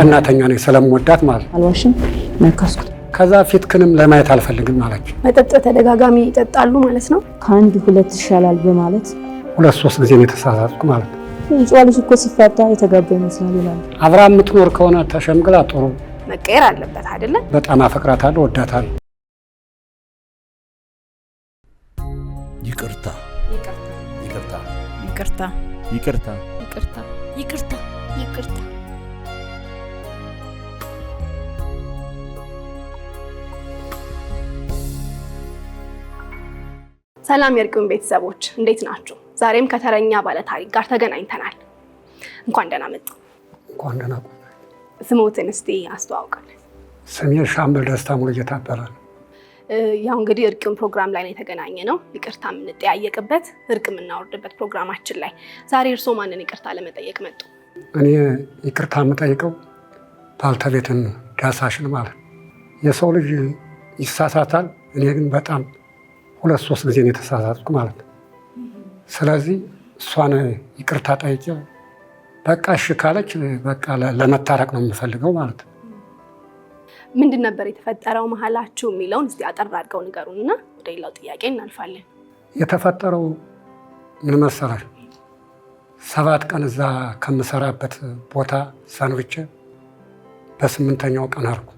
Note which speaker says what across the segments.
Speaker 1: ቀናተኛ ነኝ ስለምወዳት ማለት
Speaker 2: አልዋሽም ነካስኩት።
Speaker 1: ከዛ ፊትክንም ለማየት አልፈልግም ማለት።
Speaker 3: መጠጥ ተደጋጋሚ ይጠጣሉ ማለት ነው።
Speaker 2: ከአንድ ሁለት ይሻላል በማለት
Speaker 1: 2-3 ጊዜ ነው የተሳሳትኩ ማለት ነው።
Speaker 2: ይጫው ልጅ እኮ ሲፈታ የተጋባ ይመስላል ይላል።
Speaker 1: አብራ የምትኖር ከሆነ ተሸምግላ ጥሩ
Speaker 3: መቀየር አለበት አይደለ?
Speaker 1: በጣም አፈቅራታለሁ፣ ወዳታለሁ።
Speaker 4: ይቅርታ
Speaker 5: ይቅርታ
Speaker 4: ይቅርታ
Speaker 5: ይቅርታ
Speaker 4: ይቅርታ
Speaker 5: ይቅርታ ይቅርታ ይቅርታ።
Speaker 3: ሰላም የእርቅም ቤተሰቦች እንዴት ናችሁ? ዛሬም ከተረኛ ባለ ታሪክ ጋር ተገናኝተናል። እንኳን ደህና መጡ።
Speaker 1: እንኳን ደህና ቆዩ።
Speaker 3: ስሞትን እስቲ አስተዋውቃለን።
Speaker 1: ስሜ ሻምበል ደስታ ሙሉጌታ እባላለሁ።
Speaker 3: ያው እንግዲህ እርቅም ፕሮግራም ላይ ነው የተገናኘ ነው። ይቅርታ የምንጠያየቅበት እርቅ የምናወርድበት ፕሮግራማችን ላይ ዛሬ እርስዎ ማንን ይቅርታ ለመጠየቅ መጡ?
Speaker 1: እኔ ይቅርታ የምጠይቀው ባልተቤትን ዳሳሽን ማለት ነው። የሰው ልጅ ይሳሳታል። እኔ ግን በጣም 2-3 ጊዜ ነው የተሳሳትኩ ማለት ነው። ስለዚህ እሷን ይቅርታ ጠይቄ በቃ እሺ ካለች በቃ ለመታረቅ ነው የምፈልገው ማለት ነው።
Speaker 3: ምንድን ነበር የተፈጠረው መሀላችሁ የሚለውን እስቲ አጠር አድርገው ንገሩንና ወደ ሌላው ጥያቄ እናልፋለን።
Speaker 1: የተፈጠረው ምን መሰላል? 7 ቀን እዛ ከምሰራበት ቦታ ሰንብቼ በ8ኛው ቀን አልኩ።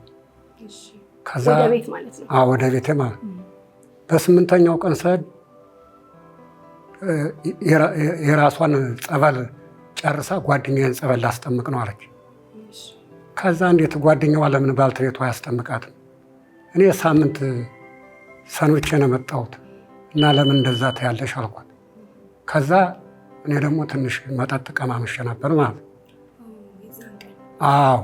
Speaker 1: ከዛ
Speaker 3: ወደ ቤት ማለት ነው?
Speaker 1: አዎ ወደ ቤቴ ማለት ነው። በ8ኛው ቀን ስሄድ የራሷን ጸበል ጨርሳ ጓደኛዬን ጸበል ላስጠምቅ ነው አለች። ከዛ እንዴት ጓደኛዋ ለምን ባልተቤቷ አያስጠምቃትም? እኔ ሳምንት ሰንብቼ ነው የመጣሁት እና ለምን እንደዛ ታያለሽ አልኳት። ከዛ እኔ ደግሞ ትንሽ መጠጥ ቀማምሼ ነበር ማለት ነው። አዎ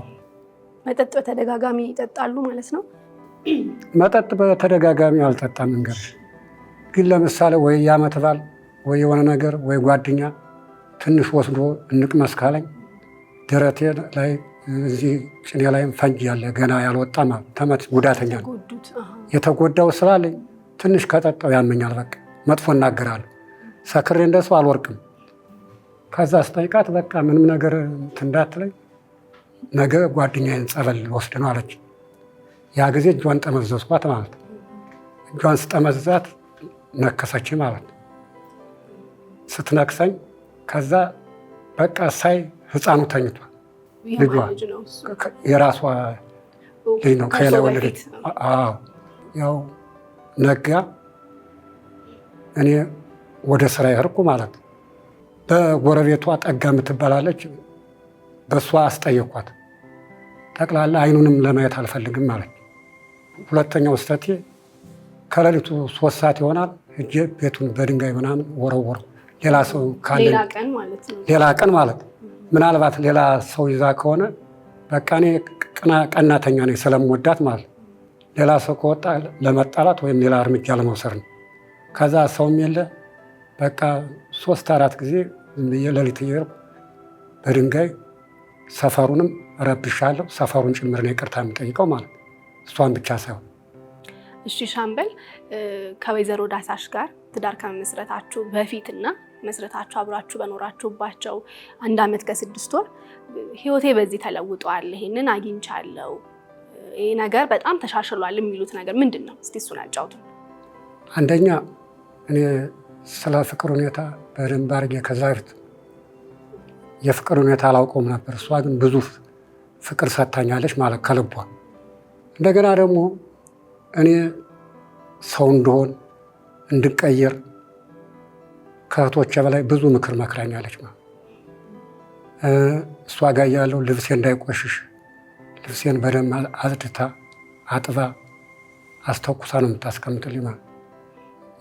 Speaker 3: መጠጥ በተደጋጋሚ ይጠጣሉ ማለት ነው?
Speaker 1: መጠጥ በተደጋጋሚ አልጠጣም። እንግዲህ ግን ለምሳሌ ወይ የዓመት በዓል ወይ የሆነ ነገር ወይ ጓደኛ ትንሽ ወስዶ እንቅመስ ካለኝ ደረቴ ላይ እዚህ ጭኔ ላይም ፈንጅ ያለ ገና ያልወጣ ማለት ተመት ጉዳተኛ ነው የተጎዳው ስላለኝ ትንሽ ከጠጣው ያመኛል። በቃ መጥፎ እናገራለሁ። ሰክሬ እንደሰው አልወርቅም። ከዛ ስጠይቃት በቃ ምንም ነገር እንዳትለኝ ነገ ጓደኛዬን ጸበል ወስድ ነው አለች። ያ ጊዜ እጇን ጠመዘዝኳት ማለት ነው። እጇን ስጠመዝዛት ነከሰች ማለት ነው። ስትነክሰኝ ከዛ በቃ ሳይ ህፃኑ ተኝቷል። ልጇ የራሷ ልጅ ነው ከሌላ ወለደች። አዎ ያው ነጋ። እኔ ወደ ስራ ያርኩ ማለት ነው። በጎረቤቷ ጠጋ የምትባላለች በእሷ አስጠየኳት። ጠቅላላ አይኑንም ለማየት አልፈልግም ማለት። ሁለተኛው ስተቴ ከሌሊቱ 3 ሰዓት ይሆናል። እጄ ቤቱን በድንጋይ ምናምን ወረወረው። ሌላ ሰው ካለ ሌላ ቀን ማለት ምናልባት ሌላ ሰው ይዛ ከሆነ በቃ እኔ ቀናተኛ ነኝ ስለምወዳት ማለት ሌላ ሰው ከወጣ ለመጣላት ወይም ሌላ እርምጃ ለመውሰድ ነው። ከዛ ሰውም የለ በቃ 3-4 ጊዜ ሌሊት እየሄድኩ በድንጋይ ሰፈሩንም ረብሻለሁ። ሰፈሩን ጭምር ነው ይቅርታ የምጠይቀው ማለት እሷን ብቻ ሳይሆን።
Speaker 3: እሺ ሻምበል፣ ከወይዘሮ ዳሳሽ ጋር ትዳር ከመመስረታችሁ በፊትና መስረታችሁ አብራችሁ በኖራችሁባቸው 1 ዓመት ከ6 ወር ህይወቴ በዚህ ተለውጧል፣ ይሄንን አግኝቻለሁ፣ ይሄ ነገር በጣም ተሻሽሏል የሚሉት ነገር ምንድን ነው? እስቲ እሱን አጫውቱ።
Speaker 1: አንደኛ እኔ ስለ ፍቅር ሁኔታ በደንብ አድርጌ ከዛ በፊት የፍቅር ሁኔታ አላውቀውም ነበር። እሷ ግን ብዙ ፍቅር ሰጥታኛለች ማለት ከልቧ። እንደገና ደግሞ እኔ ሰው እንደሆን እንድቀየር ከእህቶቼ በላይ ብዙ ምክር መክራኛለች ማለት። እሷ ጋር ያለው ልብሴ እንዳይቆሽሽ ልብሴን በደንብ አጽድታ አጥባ አስተኩሳ ነው የምታስቀምጥልኝ ማለት።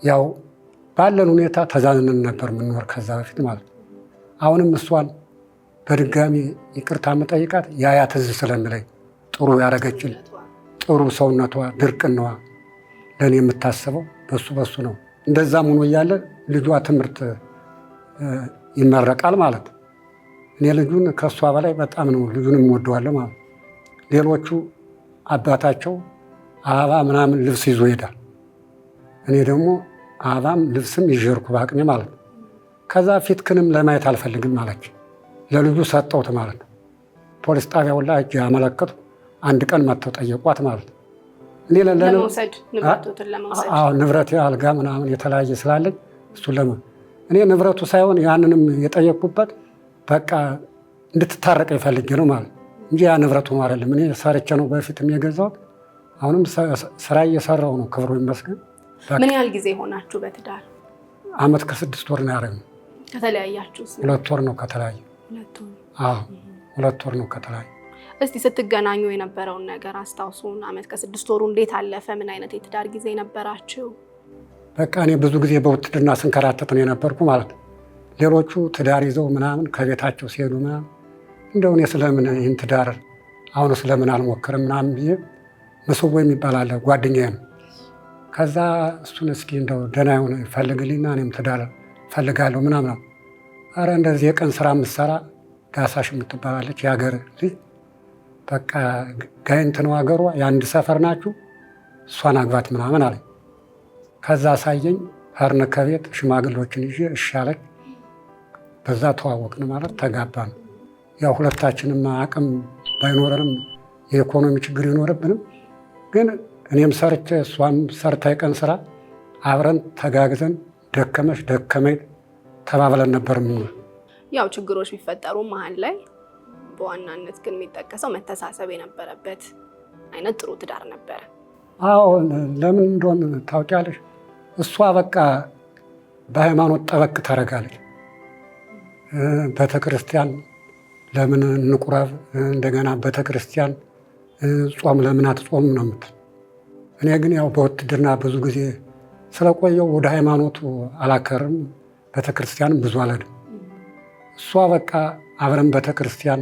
Speaker 1: ያው ባለን ሁኔታ ተዛዝነን ነበር የምንኖር ከዛ በፊት ማለት። አሁንም እሷን በድጋሚ ይቅርታ የምጠይቃት ያ ትዝ ስለሚለኝ ጥሩ ያደረገችል ጥሩ ሰውነቷ ድርቅናዋ ለእኔ የምታስበው በሱ ነው። እንደዛም ሆኖ እያለ ልጇ ትምህርት ይመረቃል ማለት። እኔ ልጁን ከእሷ በላይ በጣም ነው ልጁን እወደዋለሁ ማለት። ሌሎቹ አባታቸው አበባ ምናምን ልብስ ይዞ ይሄዳል። እኔ ደግሞ አበባም ልብስም ይዤርኩ በአቅሜ ማለት ነው። ከዛ ፊትክንም ለማየት አልፈልግም ማለች። ለልጁ ሰጠውት ማለት ነው። ፖሊስ ጣቢያው ላይ እጅ ያመለከቱ አንድ ቀን መጥተው ጠየቋት ማለት ነው።
Speaker 3: ለመውሰድ ንብረቱን ለመውሰድ
Speaker 1: ንብረት አልጋ ምናምን የተለያየ ስላለኝ እሱን እኔ ንብረቱ ሳይሆን ያንንም የጠየቅኩበት በቃ እንድትታረቀ ይፈልጌ ነው ማለት እንጂ ያ ንብረቱ ነው አይደለም። እኔ ሰርቼ ነው በፊትም የገዛሁት። አሁንም ስራ እየሰራው ነው፣ ክብሩ ይመስገን።
Speaker 3: ምን ያህል ጊዜ ሆናችሁ በትዳር?
Speaker 1: ዓመት ከ6 ወር ነው ያደረግነው።
Speaker 3: ከተለያያችሁ?
Speaker 1: 2 ወር ነው ከተለያየ። 2 ወር ነው ከተለያየ።
Speaker 3: እስቲ ስትገናኙ የነበረውን ነገር አስታውሱን። ዓመት ከ6 ወሩ እንዴት አለፈ? ምን አይነት የትዳር ጊዜ ነበራችሁ?
Speaker 1: በቃ እኔ ብዙ ጊዜ በውትድርና ስንከራተት ነው የነበርኩ ማለት ነው። ሌሎቹ ትዳር ይዘው ምናምን ከቤታቸው ሲሄዱ ምናምን እንደው እኔ ስለምን ይህን ትዳር አሁን ስለምን አልሞክርም ምናምን ብዬ ምስቦ የሚባል አለ ጓደኛዬ ነው። ከዛ እሱን እስኪ እንደው ደህና የሆነ ይፈልግልኝና እኔም ትዳር ፈልጋለሁ ምናምን። አረ እንደዚህ የቀን ስራ የምትሰራ ዳሳሽ የምትባላለች የሀገር ልጅ በቃ ጋይንት ነው ሀገሯ፣ የአንድ ሰፈር ናችሁ፣ እሷን አግባት ምናምን አለኝ። ከዛ አሳየኝ። ሀርነ ከቤት ሽማግሎችን ይዤ እሺ አለች። በዛ ተዋወቅን ማለት ተጋባን። ያው ሁለታችንም አቅም ባይኖረንም የኢኮኖሚ ችግር ይኖርብንም፣ ግን እኔም ሰርቼ እሷም ሰርታ የቀን ስራ አብረን ተጋግዘን ደከመሽ ደከመኝ ተባብለን ነበር።
Speaker 3: ያው ችግሮች ቢፈጠሩ መሀል ላይ በዋናነት ግን የሚጠቀሰው መተሳሰብ የነበረበት አይነት ጥሩ ትዳር ነበረ።
Speaker 1: አዎ ለምን እንደሆነ ታውቂያለሽ? እሷ በቃ በሃይማኖት ጠበቅ ታደርጋለች። ቤተክርስቲያን ለምን እንቁረብ፣ እንደገና ቤተክርስቲያን ጾም ለምን አትጾም ነው የምትል። እኔ ግን ያው በውትድርና ብዙ ጊዜ ስለቆየው ወደ ሃይማኖቱ አላከርም፣ ቤተክርስቲያንም ብዙ አልሄድም። እሷ በቃ አብረን ቤተክርስቲያን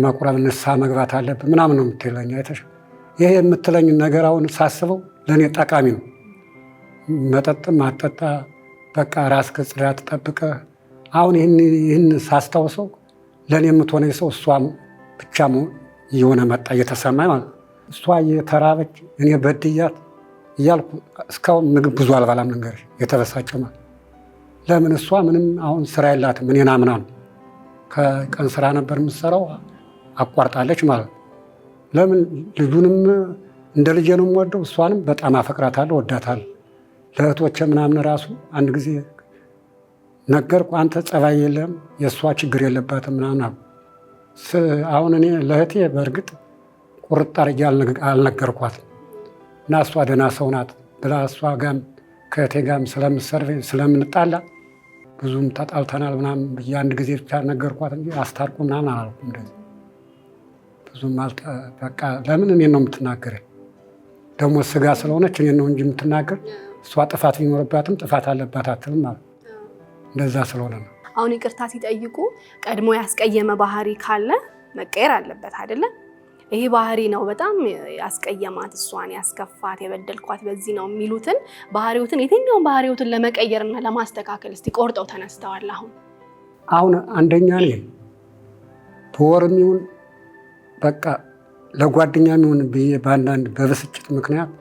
Speaker 1: መቁረብ ንስሐ መግባት አለብን ምናምን ነው የምትለኝ። አይተሽ ይሄ የምትለኝ ነገር አሁን ሳስበው ለእኔ ጠቃሚ ነው። መጠጥም አጠጣ በቃ ራስህን ጽዳት ጠብቀህ አሁን ይህን ሳስታውሰው ለእኔ የምትሆነኝ ሰው እሷም ብቻ እየሆነ መጣ እየተሰማኝ ማለት ነው። እሷ እየተራበች እኔ በድያት እያልኩ እስካሁን ምግብ ብዙ አልበላም። ልንገርሽ የተበሳጨው ማለት ለምን እሷ ምንም አሁን ስራ የላትም። እኔን አምና ነው ከቀን ስራ ነበር የምትሰራው፣ አቋርጣለች ማለት ነው። ለምን ልጁንም እንደ ልጄ ነው የምወደው፣ እሷንም በጣም አፈቅራታለሁ፣ ወዳታለሁ። ለእህቶቼ ምናምን ራሱ አንድ ጊዜ ነገርኩ፣ አንተ ጸባይ የለም የእሷ ችግር የለባትም ምናምን አሉ። አሁን እኔ ለእህቴ በእርግጥ ቁርጥ አድርጌ አልነገርኳትም እና እሷ ደህና ሰው ናት ብላ እሷ ጋም ከእህቴ ጋም ስለምሰርቬኝ ስለምንጣላ ብዙም ተጣልተናል ምናምን ብዬ አንድ ጊዜ ብቻ ነገርኳት እንጂ አስታርቁ ምናምን አላልኩም። እንደዚህ ብዙም በቃ ለምን እኔን ነው የምትናገረኝ? ደግሞ ስጋ ስለሆነች እኔን ነው እንጂ የምትናገር፣ እሷ ጥፋት ቢኖርባትም ጥፋት አለባት አትልም ማለት እንደዛ ስለሆነ ነው።
Speaker 3: አሁን ይቅርታ ሲጠይቁ ቀድሞ ያስቀየመ ባህሪ ካለ መቀየር አለበት አይደለም? ይሄ ባህሪ ነው በጣም ያስቀየማት፣ እሷን ያስከፋት፣ የበደልኳት በዚህ ነው የሚሉትን ባህሪዎትን የትኛውን ባህሪዎትን ለመቀየርና ለማስተካከል እስቲ ቆርጠው ተነስተዋል?
Speaker 1: አሁን አንደኛ እኔ በወርም ይሁን በቃ ለጓደኛም ይሁን ብዬ በአንዳንድ በብስጭት ምክንያት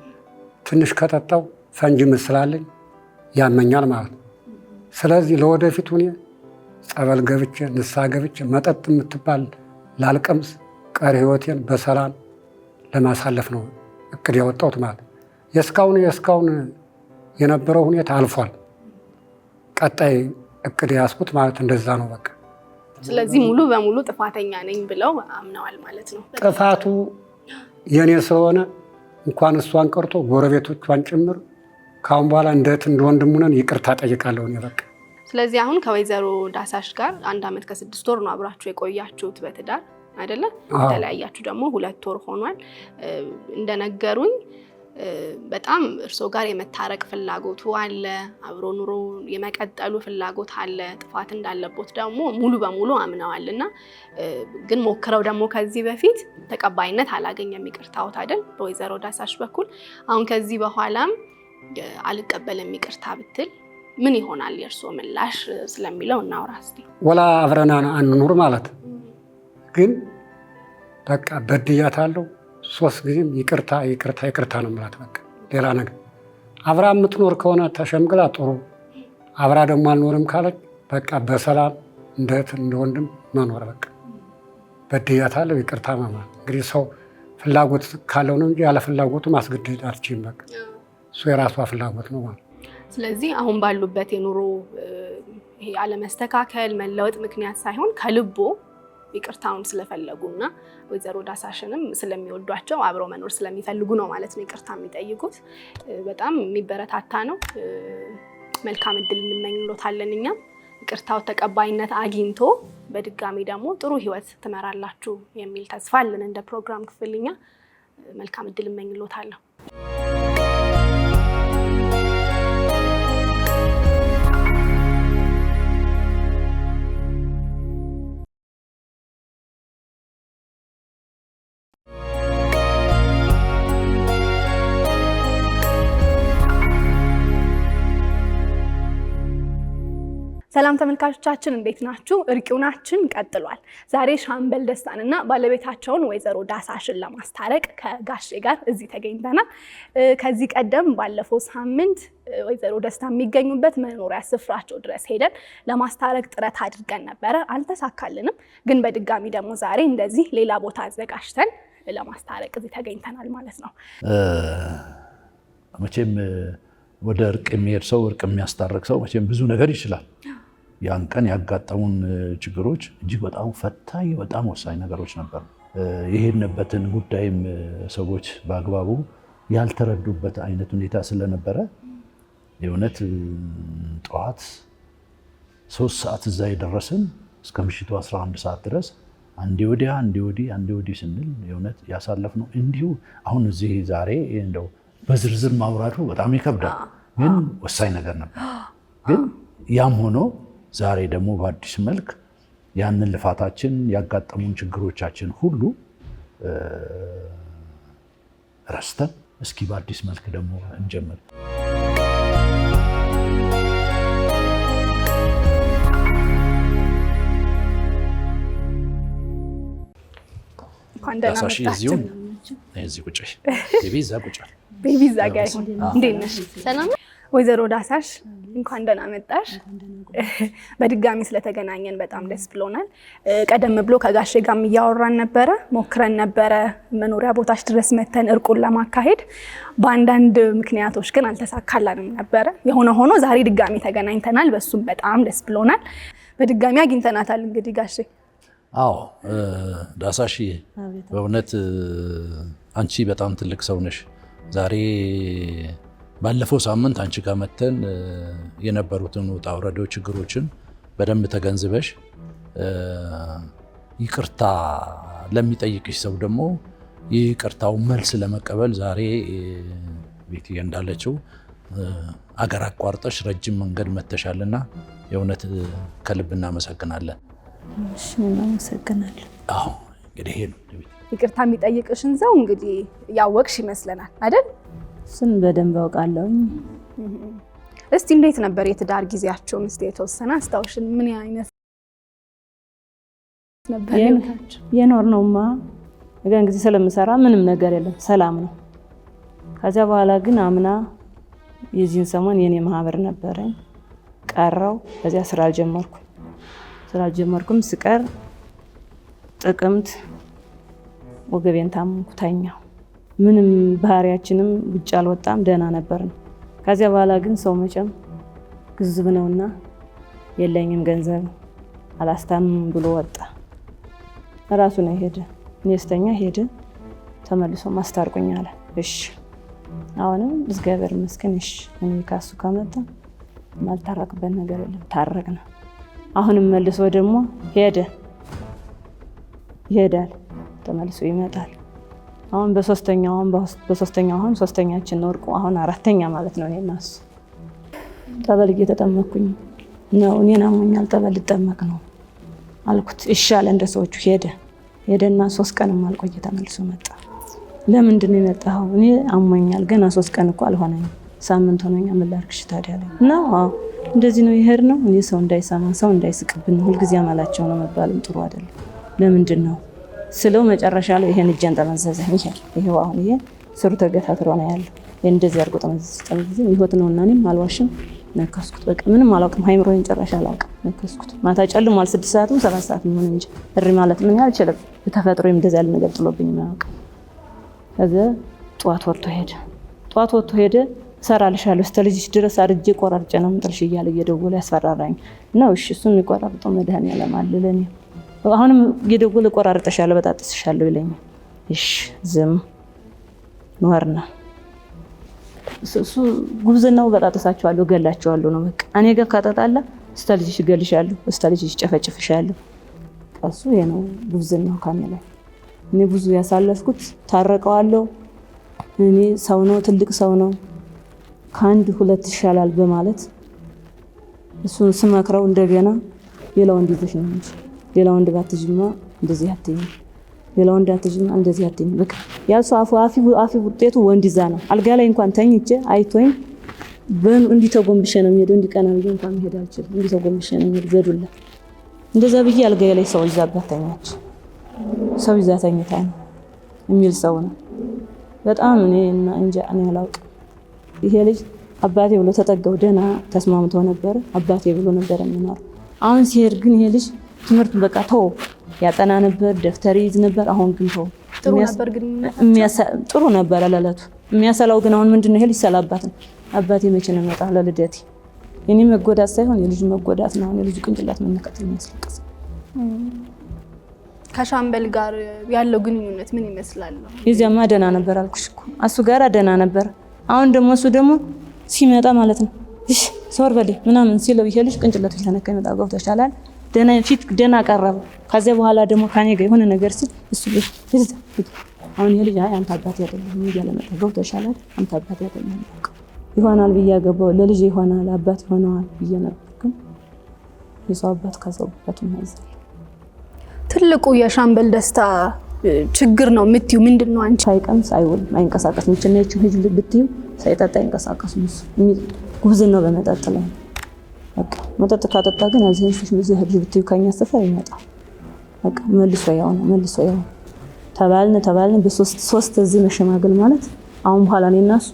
Speaker 1: ትንሽ ከጠጣው ፈንጂ ምስላለኝ ያመኛል ማለት ነው። ስለዚህ ለወደፊቱ እኔ ጸበል ገብቼ ንስሐ ገብቼ መጠጥ የምትባል ላልቀምስ ቀሪ ህይወቴን በሰላም ለማሳለፍ ነው እቅድ ያወጣሁት ማለት ነው። የእስካሁን የነበረው ሁኔታ አልፏል። ቀጣይ እቅድ ያስኩት ማለት እንደዛ ነው በቃ።
Speaker 3: ስለዚህ ሙሉ በሙሉ ጥፋተኛ ነኝ ብለው አምነዋል ማለት ነው።
Speaker 1: ጥፋቱ የኔ ስለሆነ እንኳን እሷን ቀርቶ ጎረቤቶቿን ጭምር ካሁን በኋላ እንደ እህት እንደ ወንድም ሆነን ይቅርታ ጠይቃለሁ እኔ በቃ።
Speaker 3: ስለዚህ አሁን ከወይዘሮ ዳሳሽ ጋር 1 ዓመት ከ6 ወር ነው አብራችሁ የቆያችሁት በትዳር አይደለ? የተለያያችሁ ደግሞ 2 ወር ሆኗል። እንደነገሩኝ በጣም እርሶ ጋር የመታረቅ ፍላጎቱ አለ፣ አብሮ ኑሮ የመቀጠሉ ፍላጎት አለ። ጥፋት እንዳለቦት ደግሞ ሙሉ በሙሉ አምነዋልና ግን ሞክረው ደግሞ ከዚህ በፊት ተቀባይነት አላገኘም ይቅርታዎት አይደል በወይዘሮ ዳሳሽ በኩል። አሁን ከዚህ በኋላም አልቀበልም ይቅርታ ብትል ምን ይሆናል የእርሶ ምላሽ ስለሚለው እናውራ እስቲ። ወላ
Speaker 1: አብረን አንኑር ማለት ግን በቃ በድያታለሁ 3 ጊዜም ይቅርታ ይቅርታ ይቅርታ ነው የምላት በቃ። ሌላ ነገር አብራ የምትኖር ከሆነ ተሸምግላ ጥሩ፣ አብራ ደግሞ አልኖርም ካለች በቃ በሰላም እንደ እህት እንደ ወንድም መኖር በቃ። በድያታለሁ ይቅርታ ማማ። እንግዲህ ሰው ፍላጎት ካለው ነው እንጂ ያለ ፍላጎቱ ማስገደድ አትችይም። በቃ እሱ የራሷ ፍላጎት ነው ማለት።
Speaker 3: ስለዚህ አሁን ባሉበት የኑሮ ይሄ አለመስተካከል መለወጥ ምክንያት ሳይሆን ከልቦ ይቅርታውን ስለፈለጉና ወይዘሮ ዳሳሽንም ስለሚወዷቸው አብረው መኖር ስለሚፈልጉ ነው ማለት ነው ይቅርታ የሚጠይቁት። በጣም የሚበረታታ ነው። መልካም እድል እንመኝሎታለን። እኛም ይቅርታው ተቀባይነት አግኝቶ በድጋሚ ደግሞ ጥሩ ህይወት ትመራላችሁ የሚል ተስፋ አለን። እንደ ፕሮግራም ክፍልኛ መልካም እድል እንመኝሎታለን። ሰላም ተመልካቾቻችን እንዴት ናችሁ? እርቂውናችን ቀጥሏል። ዛሬ ሻምበል ደስታንና ባለቤታቸውን ወይዘሮ ዳሳሽን ለማስታረቅ ከጋሼ ጋር እዚህ ተገኝተናል። ከዚህ ቀደም ባለፈው ሳምንት ወይዘሮ ደስታ የሚገኙበት መኖሪያ ስፍራቸው ድረስ ሄደን ለማስታረቅ ጥረት አድርገን ነበረ፣ አልተሳካልንም። ግን በድጋሚ ደግሞ ዛሬ እንደዚህ ሌላ ቦታ አዘጋጅተን ለማስታረቅ እዚህ ተገኝተናል ማለት ነው።
Speaker 4: መቼም ወደ እርቅ የሚሄድ ሰው እርቅ የሚያስታርቅ ሰው መቼም ብዙ ነገር ይችላል። ያን ቀን ያጋጠሙን ችግሮች እጅግ በጣም ፈታኝ በጣም ወሳኝ ነገሮች ነበሩ። የሄድንበትን ጉዳይም ሰዎች በአግባቡ ያልተረዱበት አይነት ሁኔታ ስለነበረ የእውነት ጠዋት 3 ሰዓት እዛ የደረስን እስከ ምሽቱ 11 ሰዓት ድረስ አንዴ ወዲያ አንዴ ወዲህ ስንል የእውነት ያሳለፍነው እንዲሁ አሁን እዚህ ዛሬ እንደው በዝርዝር ማውራቱ በጣም ይከብዳል፣ ግን ወሳኝ ነገር ነበር። ግን ያም ሆኖ ዛሬ ደግሞ በአዲስ መልክ ያንን ልፋታችን ያጋጠሙን ችግሮቻችን ሁሉ ረስተን እስኪ በአዲስ መልክ ደግሞ እንጀምር። እዚህ ቁጭ ቤቢ እዛ ቁጭ
Speaker 3: ቤቢ እዛ ጋር ይሁን። እንዴት ነሽ? ሰላም ወይዘሮ ዳሳሽ እንኳን ደህና መጣሽ። በድጋሚ ስለተገናኘን በጣም ደስ ብሎናል። ቀደም ብሎ ከጋሼ ጋርም እያወራን ነበረ፣ ሞክረን ነበረ መኖሪያ ቦታሽ ድረስ መተን እርቁን ለማካሄድ። በአንዳንድ ምክንያቶች ግን አልተሳካላንም ነበረ። የሆነ ሆኖ ዛሬ ድጋሚ ተገናኝተናል። በሱም በጣም ደስ ብሎናል። በድጋሚ አግኝተናታል እንግዲህ ጋሼ።
Speaker 4: አዎ ዳሳሽ በእውነት አንቺ በጣም ትልቅ ሰው ነሽ። ዛሬ ባለፈው ሳምንት አንቺ ጋር መተን የነበሩትን ውጣ ውረዶች ችግሮችን በደንብ ተገንዝበሽ ይቅርታ ለሚጠይቅሽ ሰው ደግሞ ይቅርታው መልስ ለመቀበል ዛሬ ቤት እንዳለችው አገር አቋርጠሽ ረጅም መንገድ መተሻልና የእውነት ከልብ እናመሰግናለን።
Speaker 2: እሺ እናመሰግናለን።
Speaker 4: አዎ እንግዲህ ይሄ ነው
Speaker 3: ይቅርታ የሚጠይቅሽን ሰው እንግዲህ ያወቅሽ ይመስለናል አይደል?
Speaker 2: እሱን በደንብ አውቃለሁ።
Speaker 3: እስቲ እንዴት ነበር የትዳር ጊዜያቸውን? እስቲ የተወሰነ አስታውሽን። ምን አይነት ነበር
Speaker 2: የኖርነውማ? ነገን ጊዜ ስለምሰራ ምንም ነገር የለም፣ ሰላም ነው። ከዚያ በኋላ ግን አምና የዚህን ሰሞን የኔ ማህበር ነበረኝ ቀረው። ከዚያ ስራ አልጀመርኩም። ስቀር ጥቅምት ወገቤን ታመምኩ፣ ተኛሁ። ምንም ባህሪያችንም ውጭ አልወጣም፣ ደህና ነበርን። ከዚያ በኋላ ግን ሰው መቼም ግዝብ ነውና የለኝም ገንዘብ አላስታምም ብሎ ወጣ። ራሱ ነው ሄደ። እኔ ስተኛ ሄደ፣ ተመልሶ ማስታርቁኝ አለ። እሺ አሁንም እግዚአብሔር ይመስገን። እሺ እኔ ካሱ ከመጣ ማልታረቅበት ነገር የለም፣ ታረቅና አሁንም መልሶ ደግሞ ይሄዳል፣ ተመልሶ ይመጣል። አሁን በሶስተኛው ሶስተኛችን ነው እርቁ። አሁን 4ኛ ማለት ነው። እኔና እሱ ጠበል እየተጠመኩኝ ነው። እኔን አሞኛል፣ ጠበል ልጠመቅ ነው አልኩት። እሺ አለ። እንደ ሰዎቹ ሄደና 3 ቀንም አልቆየ፣ ተመልሶ መጣ። ለምንድን ነው የመጣኸው? እኔ አሞኛል፣ ገና 3 ቀን እኮ አልሆነኝም፣ ሳምንት ሆነኛ። ምን ላድርግሽ ታዲያ ላይ ነው። እንደዚህ ነው ይሄድ ነው። እኔ ሰው እንዳይሰማ ሰው እንዳይስቅብን ሁልጊዜ አማላቸው ነው መባልም ጥሩ አይደለም። ለምንድን ነው ስለው መጨረሻ ላይ ይሄን እጄን ጠመዘዘኝ። ይሄው አሁን ይሄ ስሩ ተገታትሮ ነው ያለው። እንደዚህ አድርጎ ጠመዘዘኝ። ህይወት ነውና እኔም አልዋሽም። ነከስኩት። በቃ ምንም አላውቅም፣ ሃይምሮዬን ጭራሽ አላውቅም። ነከስኩት። ማታ ጨልሟል፣ 6 ሰዓትም 7 ሰዓትም ሆነ እንጂ እሪ ማለት ምን አልችልም። በተፈጥሮዬም እንደዚያ ያለ ነገር ጥሎብኝ አያውቅም። ከዛ ጠዋት ወጥቶ ሄደ። እሰራልሻለሁ እስከ ልጅሽ ድረስ አርጄ ቆራርጬ ነው የምጥልሽ እያለ እየደወለ ያስፈራራኝ ነው። እሺ እሱን የሚቆራርጠው መድኃኒዓለም አለ ለእኔ። አሁንም እየደወለ ቆራርጠሻለሁ በጣጥስሻለሁ ይለኛል። እሺ ዝም ኖርና እሱ ጉብዝናው በጣጥሳቸዋለሁ ገላቸዋለሁ ነው በቃ። እኔ ጋር ካጣጣላ እስከ ልጅሽ እገልሻለሁ፣ እስከ ልጅሽ ጨፈጭፍሻለሁ። እሱ ይሄ ነው ጉብዝናው ካሜ ላይ። እኔ ብዙ ያሳለፍኩት ታረቀዋለሁ። እኔ ሰው ነው፣ ትልቅ ሰው ነው፣ ከአንድ 2 ይሻላል በማለት እሱን ስመክረው እንደገና ሌላ ወንድ ይዘሽ ነው እንጂ ሌላ ወንድ ባትጅማ እንደዚህ አትይኝ፣ ሌላ ወንድ አትጅማ እንደዚህ አትይኝ። በቃ ያልሱ አፊ ውጤቱ ወንድ ይዛ ነው። አልጋ ላይ እንኳን ተኝቼ አይቶኝ እንዲህ ተጎንብሼ ነው የሚሄደው። እንዲቀና ብዬ እንኳን መሄድ አልችልም። እንዲህ ተጎንብሼ ነው የሚሄደው በዱላ እንደዛ ብዬ አልጋዬ ላይ ሰው ይዛባት ተኛች። ሰው ይዛ ተኝታ ነው የሚል ሰው ነው። በጣም እኔ እንጃ እኔ አላውቅም። ይሄ ልጅ አባቴ ብሎ ተጠጋው፣ ደህና ተስማምቶ ነበር። አባቴ ብሎ ነበር የሚኖር። አሁን ሲሄድ ግን ይሄ ልጅ ትምህርቱን በቃ ተው፣ ያጠና ነበር፣ ደፍተር ይዝ ነበር። አሁን ግን ተው። ጥሩ ነበር ለለቱ የሚያሰላው ግን አሁን ምንድነው ይሄ ልጅ ሰላባት ነው። አባቴ መቼ ነው የሚመጣው ለልደቴ? የኔ መጎዳት ሳይሆን የልጁ መጎዳት ነው። የልጁ ቅንጭላት መነካት የሚያስለቅስ።
Speaker 3: ከሻምበል ጋር ያለው ግንኙነት ምን ይመስላል?
Speaker 2: የዚያማ ደህና ነበር አልኩሽ እኮ እሱ ጋር ደህና ነበር። አሁን ደግሞ እሱ ደግሞ ሲመጣ ማለት ነው እሺ ሶር በል ምናምን ሲለው ይሄ ልጅ ቅንጭላቱ እየተነካ ይመጣ ጋር ተሻላል። ደህና ፊት ደህና ቀረበ። ከዚያ በኋላ ደግሞ ካኔ ጋር የሆነ ነገር ሲል እሱ አሁን ይሄ ልጅ አይ አንተ አባቴ አይደለም እያለ መጣ። ጋር ተሻላል። አንተ አባቴ አይደለም ይሆናል ብዬ ገባው። ለልጅ ይሆናል አባት ይሆናል ብዬ ነበር። ግን የሰው አባት ከሰውበቱ ማይዘል
Speaker 3: ትልቁ የሻምበል ደስታ ችግር ነው የምትዩ ምንድነው? አንቺ
Speaker 2: ሳይቀምስ አይውልም፣ አይንቀሳቀስም። እቺ ልጅ ብትዩ ሳይጠጣ አይንቀሳቀስም። ጉብዝናው በመጠጥ ላይ በቃ መጠጥ ካጠጣ ግን አዚህን ምዝህ ልጅ ብትዩ ከኛ ሰፈር ይመጣል። በቃ መልሶ ያው ተባልን በሶስት እዚህ መሸማገል ማለት አሁን በኋላ ነው እናሱ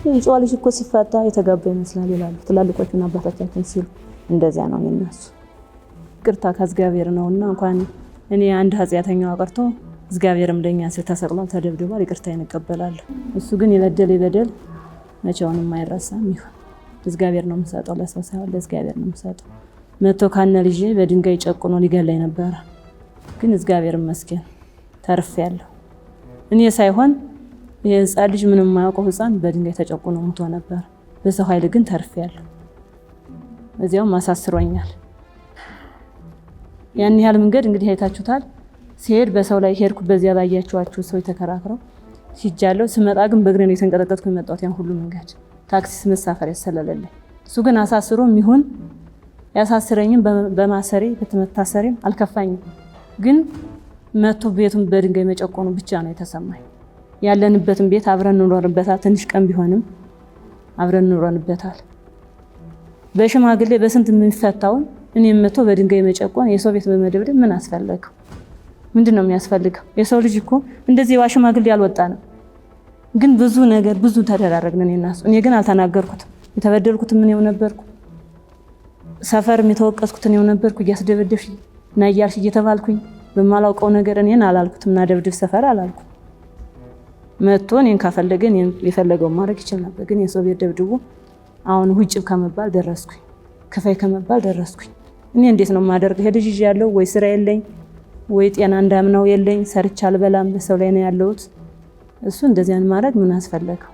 Speaker 2: የጨዋ ልጅ እኮ ሲፋታ የተጋባ ይመስላል ይላሉ ትላልቆቹና አባታችን ሲሉ፣ እንደዚያ ነው እናሱ። ይቅርታ ከእግዚአብሔር ነውና እንኳን እኔ አንድ ኃጢአተኛው ቀርቶ እግዚአብሔርም ለኛ ሲል ተሰቅሏል፣ ተደብድቧል። ይቅርታ እንቀበላለሁ። እሱ ግን የበደለ በደል መቼውንም አይረሳም። ይሁን እግዚአብሔር ነው የምሰጠው፣ ለሰው ሳይሆን ለእግዚአብሔር ነው የምሰጠው። መቶ ካነ ልጅ በድንጋይ ጨቁኖ ሊገለኝ ነበር፣ ግን እግዚአብሔር ይመስገን ተርፌያለሁ። እኔ ሳይሆን የህፃን ልጅ ምንም የማያውቀው ህፃን በድንጋይ ተጨቁኖ ሞቶ ነበር። በሰው ኃይል ግን ተርፌያለሁ። እዚያውም አሳስሮኛል። ያን ያህል መንገድ እንግዲህ አይታችሁታል። ሲሄድ በሰው ላይ ሄድኩ። በዚያ ባያችኋቸው ሰው ተከራክረው ሲጃለው ስመጣ ግን በእግሬ ነው የተንቀጠቀጥኩ የመጣሁት። ያን ሁሉ መንገድ ታክሲ መሳፈር ያሰለለልኝ። እሱ ግን አሳስሮም ይሁን ያሳስረኝም በማሰሬ በተመታሰሬም አልከፋኝም። ግን መቶ ቤቱን በድንጋይ መጨቆኑ ብቻ ነው የተሰማኝ። ያለንበትን ቤት አብረን እንኖርበታል። ትንሽ ቀን ቢሆንም አብረን እንኖርበታል። በሽማግሌ በስንት የሚፈታውን እኔም መቶ በድንጋይ መጨቆን የሰው ቤት በመደብደብ ምን አስፈለገው? ምንድነው የሚያስፈልገው? የሰው ልጅ እኮ እንደዚህ ሽማግሌ ያልወጣንም ግን ብዙ ነገር ብዙ ተደራረግን እኔና እሱ። እኔ ግን አልተናገርኩትም። የተበደልኩት እኔው ነበርኩ። ሰፈር የተወቀስኩት እኔው ነበርኩ። እያስደበደብሽ እና እያልሽ እየተባልኩኝ በማላውቀው ነገር እኔን አላልኩትም። እና ደብድብ ሰፈር አላልኩ። መጥቶ እኔን ካፈለገ የፈለገውን ማድረግ ይችል ነበር። ግን የሰው ቤት ደብድቦ አሁን ውጭ ከመባል ደረስኩኝ፣ ክፋይ ከመባል ደረስኩኝ። እኔ እንዴት ነው የማደርገው? ሄድ ይዤ ያለው ወይ ስራ የለኝ ወይ ጤና እንዳምናው የለኝ፣ ሰርቻ አልበላም፣ በሰው ላይ ነው ያለሁት። እሱ እንደዚያን ማድረግ ምን አስፈለገው?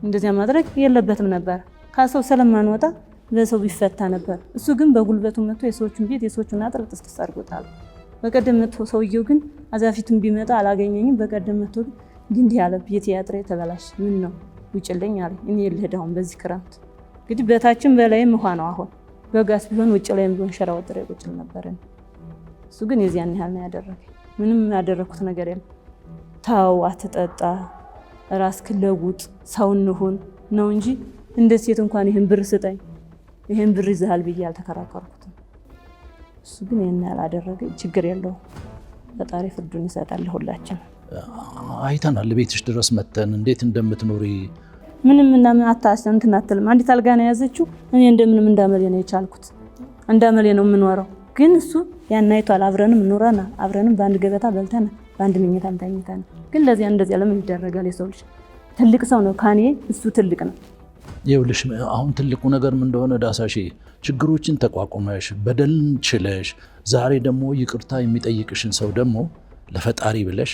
Speaker 2: እንደዚያ ማድረግ የለበትም ነበር። ካሰው ስለማንወጣ በሰው ቢፈታ ነበር። እሱ ግን በጉልበቱ መጥቶ የሰዎችን ቤት የሰዎችን አጥር ጥስጥስ አድርጎታል። በቀደም መጥቶ ሰውየው ግን አዛፊቱን ቢመጣ አላገኘኝም። በቀደም መጥቶ ግን እንዲህ ያለ ቤት ያጥሬ ተበላሽ፣ ምን ነው ውጭልኝ አለ። እኔ ልሄድ አሁን በዚህ ክረምት እንግዲህ በታችን በላይም ውሃ ነው። አሁን በጋስ ቢሆን ውጭ ላይም ቢሆን ሸራ ወጥሬ ቁጭ ነበር። እሱ ግን የዚያን ያህል ነው ያደረገኝ። ምንም ያደረኩት ነገር የለም። ታው አትጠጣ፣ ራስክን ለውጥ፣ ሰው እንሁን ነው እንጂ እንደ ሴት እንኳን ይሄን ብር ስጠኝ ይሄን ብር ይዘሃል ብዬ አልተከራከርኩትም። እሱ ግን ይሄን ያላደረገ ችግር የለውም። ፈጣሪ ፍርዱን ይሰጣል ሁላችን።
Speaker 4: አይተናል። ቤትሽ ድረስ መተን እንዴት እንደምትኖሪ
Speaker 2: ምንም እና ምን እንትን አትልም። አንዲት አልጋ ነው ያዘችው። እኔ እንደምንም እንዳመሌ ነው የቻልኩት። እንዳመሌ ነው የምኖረው። ግን እሱ ያን አይቷል። አብረንም ኖረና አብረንም በአንድ ገበታ በልተና በአንድ መኝታም ተኝተና። ግን ለዚያ እንደዚያ ለምን ይደረጋል? የሰው ልጅ ትልቅ ሰው ነው ካኔ እሱ ትልቅ ነው።
Speaker 4: ይኸውልሽ አሁን ትልቁ ነገር ምን እንደሆነ ዳሳሼ፣ ችግሮችን ተቋቁመሽ በደልን ችለሽ ዛሬ ደግሞ ይቅርታ የሚጠይቅሽን ሰው ደግሞ ለፈጣሪ ብለሽ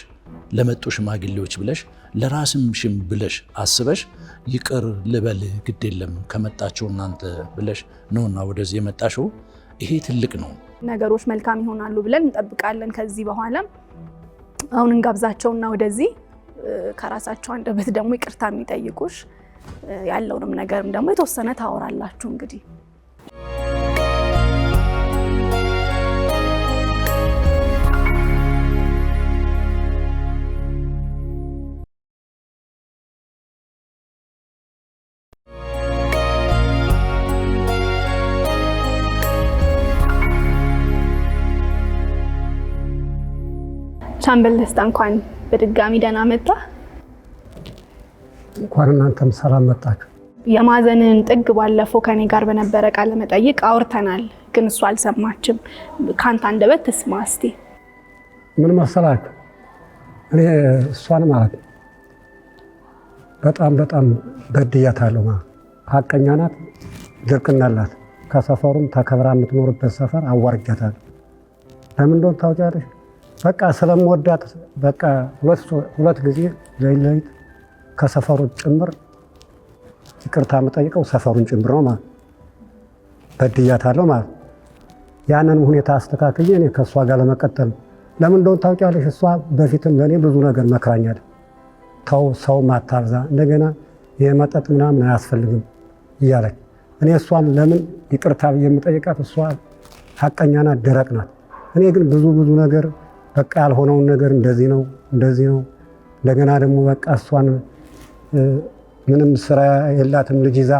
Speaker 4: ለመጡ ሽማግሌዎች ብለሽ ለራስም ሽም ብለሽ አስበሽ ይቅር ልበል ግድ የለም ከመጣችሁ እናንተ ብለሽ ነውና ወደዚህ የመጣሽው። ይሄ ትልቅ ነው። ነገሮች
Speaker 3: መልካም ይሆናሉ ብለን እንጠብቃለን። ከዚህ በኋላም አሁን እንጋብዛቸውና ወደዚህ ከራሳቸው አንደበት ደግሞ ይቅርታ የሚጠይቁሽ ያለውንም ነገርም ደግሞ የተወሰነ ታወራላችሁ እንግዲህ ሻምበል ደስታ እንኳን በድጋሚ ደህና መጣ።
Speaker 1: እንኳን እናንተም ሰላም መጣችሁ።
Speaker 3: የማዘንን ጥግ ባለፈው ከኔ ጋር በነበረ ቃለ መጠይቅ አውርተናል፣ ግን እሱ አልሰማችም። ካንተ አንደበት ትስማ እስቲ።
Speaker 1: ምን መሰላችሁ እኔ እሷን ማለት በጣም በድያታለሁ። ሀቀኛ ናት፣ ድርቅና አላት። ከሰፈሩም ተከብራ የምትኖርበት ሰፈር አዋርጃታለሁ። ለምን እንደሆነ ታውቂያለሽ? በቃ ስለምወዳት በቃ ሁለት ጊዜ ለይለይት ከሰፈሩ ጭምር ይቅርታ የምጠይቀው ሰፈሩን ጭምር ነው ማለት በድያታለሁ ማለት። ያንን ሁኔታ አስተካክዬ እኔ ከእሷ ጋር ለመቀጠል ለምን እንደሆነ ታውቂያለሽ? እሷ በፊትም ለእኔ ብዙ ነገር መክራኛል። ተው ሰው ማታብዛ፣ እንደገና የመጠጥ ምናምን አያስፈልግም እያለች እኔ እሷን ለምን ይቅርታ ብዬ የምጠይቃት እሷ ሀቀኛ ናት፣ ደረቅ ናት። እኔ ግን ብዙ ነገር በቃ ያልሆነውን ነገር እንደዚህ ነው እንደገና ደግሞ በቃ እሷን ምንም ስራ የላትም ልጅ ይዛ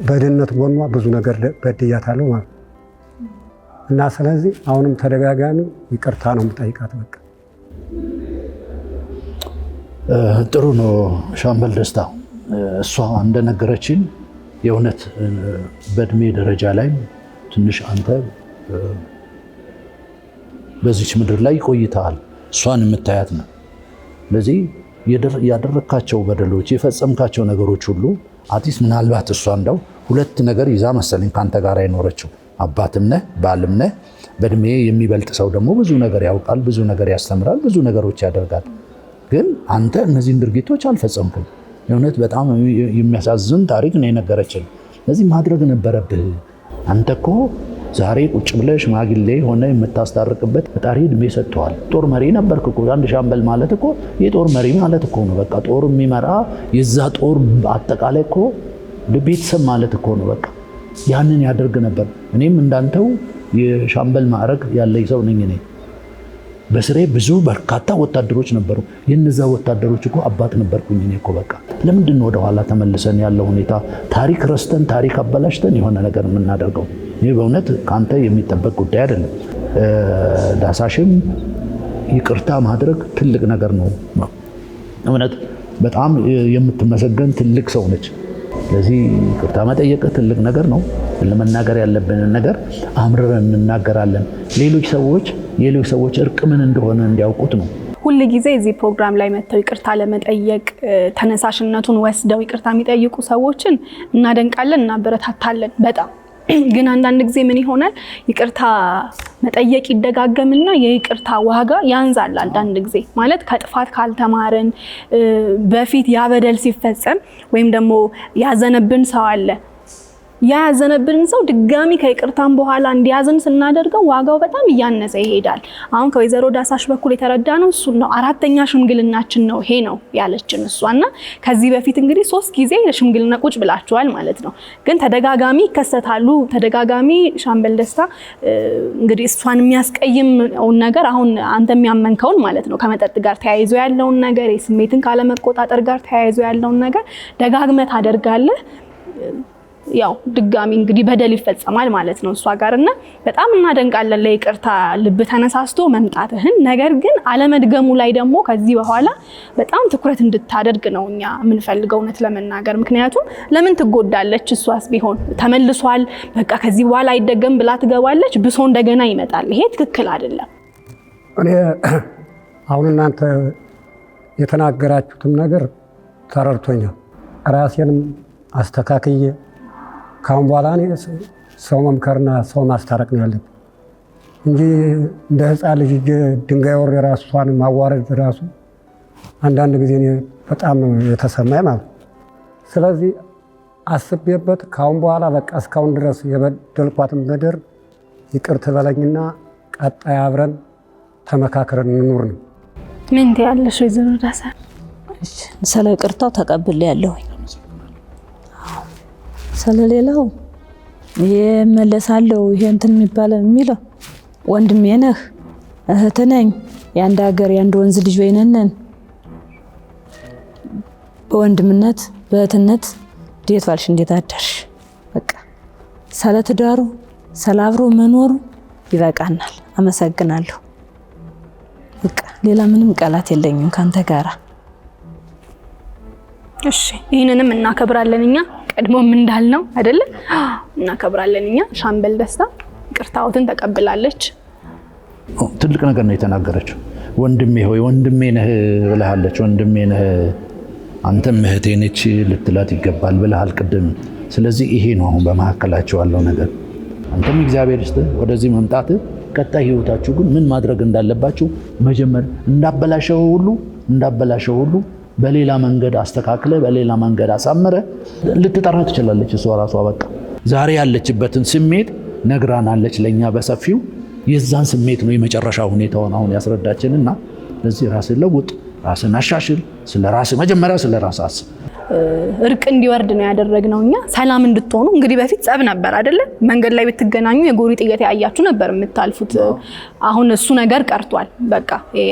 Speaker 1: በድህነት ጎኗ ብዙ ነገር በድያታለሁ ማለት እና ስለዚህ አሁንም ተደጋጋሚ ይቅርታ ነው የምጠይቃት። በቃ
Speaker 4: ጥሩ ነው ሻምበል ደስታ። እሷ እንደነገረችን የእውነት በእድሜ ደረጃ ላይ ትንሽ አንተ በዚች ምድር ላይ ቆይተሃል፣ እሷን የምታያት ነው። ስለዚህ ያደረካቸው በደሎች የፈጸምካቸው ነገሮች ሁሉ አቲስ ምናልባት እሷ እንደው ሁለት ነገር ይዛ መሰለኝ ካንተ ጋር አይኖረችው። አባትም ነህ ባልም ነህ። በእድሜ የሚበልጥ ሰው ደግሞ ብዙ ነገር ያውቃል፣ ብዙ ነገር ያስተምራል፣ ብዙ ነገሮች ያደርጋል። ግን አንተ እነዚህን ድርጊቶች አልፈጸምክም። የእውነት በጣም የሚያሳዝን ታሪክ ነው የነገረችን። ስለዚህ ማድረግ ነበረብህ። አንተ እኮ ዛሬ ቁጭ ብለህ ሽማግሌ ሆነ የምታስታርቅበት ፈጣሪ እድሜ ሰጥተዋል። ጦር መሪ ነበርክ እኮ። አንድ ሻምበል ማለት እኮ የጦር መሪ ማለት እኮ ነው። በቃ ጦር የሚመራ የዛ ጦር አጠቃላይ እኮ ቤተሰብ ማለት እኮ ነው። በቃ ያንን ያደርግ ነበር። እኔም እንዳንተው የሻምበል ማዕረግ ያለኝ ሰው ነኝ። እኔ በስሬ ብዙ በርካታ ወታደሮች ነበሩ። የነዛ ወታደሮች እኮ አባት ነበርኩኝ እኔ እኮ። በቃ ለምንድን ነው ወደኋላ ተመልሰን ያለው ሁኔታ ታሪክ ረስተን ታሪክ አበላሽተን የሆነ ነገር የምናደርገው? ይህ በእውነት ከአንተ የሚጠበቅ ጉዳይ አይደለም። ዳሳሽም ይቅርታ ማድረግ ትልቅ ነገር ነው። እውነት በጣም የምትመሰገን ትልቅ ሰው ነች። ስለዚህ ይቅርታ መጠየቅ ትልቅ ነገር ነው። ለመናገር ያለብንን ነገር አምርረን እንናገራለን። ሌሎች ሰዎች እርቅ ምን እንደሆነ እንዲያውቁት ነው።
Speaker 3: ሁል ጊዜ እዚህ ፕሮግራም ላይ መጥተው ይቅርታ ለመጠየቅ ተነሳሽነቱን ወስደው ይቅርታ የሚጠይቁ ሰዎችን እናደንቃለን፣ እናበረታታለን በጣም። ግን አንዳንድ ጊዜ ምን ይሆናል? ይቅርታ መጠየቅ ይደጋገምና የይቅርታ ዋጋ ያንዛል። አንዳንድ ጊዜ ማለት ከጥፋት ካልተማርን በፊት ያበደል ሲፈጸም ወይም ደግሞ ያዘነብን ሰው አለ። ያዘነብን ሰው ድጋሚ ከይቅርታም በኋላ እንዲያዝን ስናደርገው ዋጋው በጣም እያነሰ ይሄዳል። አሁን ከወይዘሮ ዳሳሽ በኩል የተረዳነው እሱ ነው። አራተኛ ሽምግልናችን ነው ይሄ ነው ያለችን እሷና ከዚህ በፊት እንግዲህ 3 ጊዜ ለሽምግልና ቁጭ ብላችኋል ማለት ነው። ግን ተደጋጋሚ ይከሰታሉ። ተደጋጋሚ ሻምበል ደስታ እንግዲህ እሷን የሚያስቀይም ነገር አሁን አንተ የሚያመንከውን ማለት ነው ከመጠጥ ጋር ተያይዞ ያለውን ነገር የስሜትን ካለመቆጣጠር ጋር ተያይዞ ያለውን ነገር ደጋግመህ ታደርጋለህ። ያው ድጋሚ እንግዲህ በደል ይፈጸማል ማለት ነው እሷ ጋር እና በጣም እናደንቃለን ለይቅርታ ልብ ተነሳስቶ መምጣትህን። ነገር ግን አለመድገሙ ላይ ደግሞ ከዚህ በኋላ በጣም ትኩረት እንድታደርግ ነው እኛ የምንፈልገው እውነት ለመናገር። ምክንያቱም ለምን ትጎዳለች? እሷስ ቢሆን ተመልሷል በቃ ከዚህ በኋላ አይደገም ብላ ትገባለች፣ ብሶ እንደገና ይመጣል። ይሄ ትክክል አይደለም።
Speaker 1: እኔ አሁን እናንተ የተናገራችሁትም ነገር ተረድቶኛል። ራሴንም አስተካክዬ ካሁን በኋላ እኔ ሰው መምከርና ሰው ማስታረቅ ነው ያለብኝ እንጂ እንደ ሕፃን ልጅ ድንጋይ ወር ራሷን ማዋረድ ራሱ አንዳንድ ጊዜ እኔ በጣም ነው የተሰማኝ ማለት። ስለዚህ አስቤበት ካሁን በኋላ በቃ እስካሁን ድረስ የበደልኳትን በደር ይቅር ትበለኝና ቀጣይ አብረን ተመካከረን እንኑር ነው።
Speaker 3: ምን ትያለሽ ወይዘሮ ዳሰን?
Speaker 2: ስለ ይቅርታው ተቀብያለሁኝ። ስለሌላው የመለሳለው ይሄ እንትን የሚለው ወንድሜ ነህ እህት ነኝ የአንድ ሀገር የአንድ ወንዝ ልጅ ወይነን በወንድምነት በእህትነት እንዴት ዋልሽ እንዴት አደርሽ? በቃ ስለ ትዳሩ ስለ አብሮ መኖሩ ይበቃናል። አመሰግናለሁ። በቃ ሌላ ምንም ቃላት የለኝም ካንተ ጋራ።
Speaker 3: እሺ ይሄንንም እናከብራለን እኛ ቀድሞም እንዳልነው አይደለ? እናከብራለን እኛ። ሻምበል ደስታ ይቅርታዎትን ተቀብላለች።
Speaker 4: ትልቅ ነገር ነው የተናገረችው። ወንድሜ ሆይ ወንድሜ ነህ ብለሃለች። ወንድሜ ነህ አንተም እህቴ ነች ልትላት ይገባል ብለሃል ቅድም። ስለዚህ ይሄ ነው አሁን በመካከላቸው ያለው ነገር። አንተም እግዚአብሔር ይስጥህ ወደዚህ መምጣት። ቀጣይ ህይወታችሁ ግን ምን ማድረግ እንዳለባችሁ መጀመር እንዳበላሸው ሁሉ በሌላ መንገድ አስተካክለ በሌላ መንገድ አሳመረ ልትጠራ ትችላለች። እሷ ራሷ በቃ ዛሬ ያለችበትን ስሜት ነግራናለች ለኛ በሰፊው። የዛን ስሜት ነው የመጨረሻ ሁኔታውን አሁን ያስረዳችንና ለዚህ ራስን ለውጥ፣ ራስን አሻሽል፣ መጀመሪያ ስለ ራስ አስብ።
Speaker 3: እርቅ እንዲወርድ ነው ያደረግነው እኛ ሰላም እንድትሆኑ። እንግዲህ በፊት ጸብ ነበር አይደለ? መንገድ ላይ ብትገናኙ የጎሪ ጥየት ያያችሁ ነበር የምታልፉት። አሁን እሱ ነገር ቀርቷል። በቃ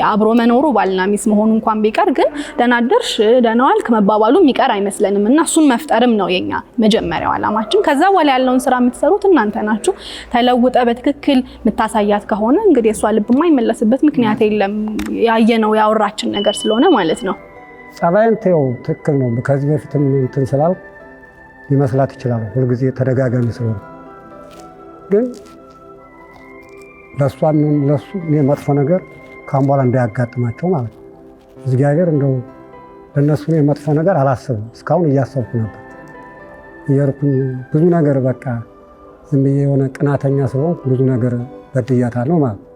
Speaker 3: አብሮ መኖሩ ባልና ሚስት መሆኑ እንኳን ቢቀር ግን ደህና አደርሽ ደህና ዋልክ መባባሉ የሚቀር አይመስለንም እና እሱን መፍጠርም ነው የኛ መጀመሪያው ዓላማችን። ከዛ በኋላ ያለውን ስራ የምትሰሩት እናንተ ናችሁ። ተለውጠ በትክክል የምታሳያት ከሆነ እንግዲህ እሷ ልብ የማይመለስበት ምክንያት የለም። ያየነው ያወራችን ነገር ስለሆነ ማለት ነው።
Speaker 1: ጸባይን ተው ትክክል ነው። ከዚህ በፊትም እንትን ስላልኩ ሊመስላት ይችላል ሁልጊዜ ተደጋጋሚ ስለሆነ፣ ግን ለእሷም ለሱ እኔ መጥፎ ነገር ካሁን በኋላ እንዳያጋጥማቸው ማለት ነው። እግዚአብሔር እንደው ለእነሱ እኔ መጥፎ ነገር አላስብም። እስካሁን እያሰብኩ ነበር እየርኩኝ ብዙ ነገር በቃ ዝም ብዬ የሆነ ቅናተኛ ስለሆንኩ ብዙ ነገር በድያታለሁ ማለት ነው።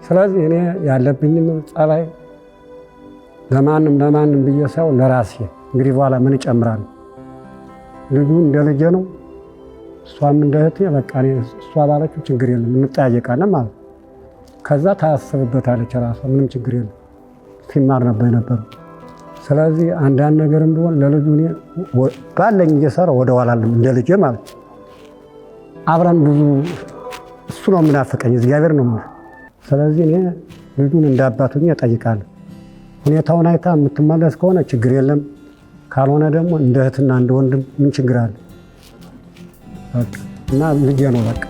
Speaker 1: ስለዚህ እኔ ያለብኝም ጸባይ ለማንም ብዬ ሳይሆን ለራሴ እንግዲህ በኋላ ምን ይጨምራል? ልጁ እንደ ልጄ ነው፣ እሷም እንደ እህቴ። በቃ እሷ ባለችው ችግር የለም እንጠያየቃለን ማለት ነው። ከዛ ታስብበታለች ራሷ፣ ምንም ችግር የለም። ሲማር ነበር የነበረው። ስለዚህ አንዳንድ ነገርም ቢሆን ለልጁ እኔ ባለኝ እየሰራ ወደ ኋላ እንደ ልጄ ማለት ነው። አብረን ብዙ እሱ ነው የምናፍቀኝ፣ እግዚአብሔር ነው የምልህ። ስለዚህ እኔ ልጁን እንዳባቱኝ እጠይቃለሁ። ሁኔታውን አይታ የምትመለስ ከሆነ ችግር የለም፣ ካልሆነ ደግሞ እንደ እህትና እንደ ወንድም ምን ችግር አለ? እና ልጄ ነው በቃ።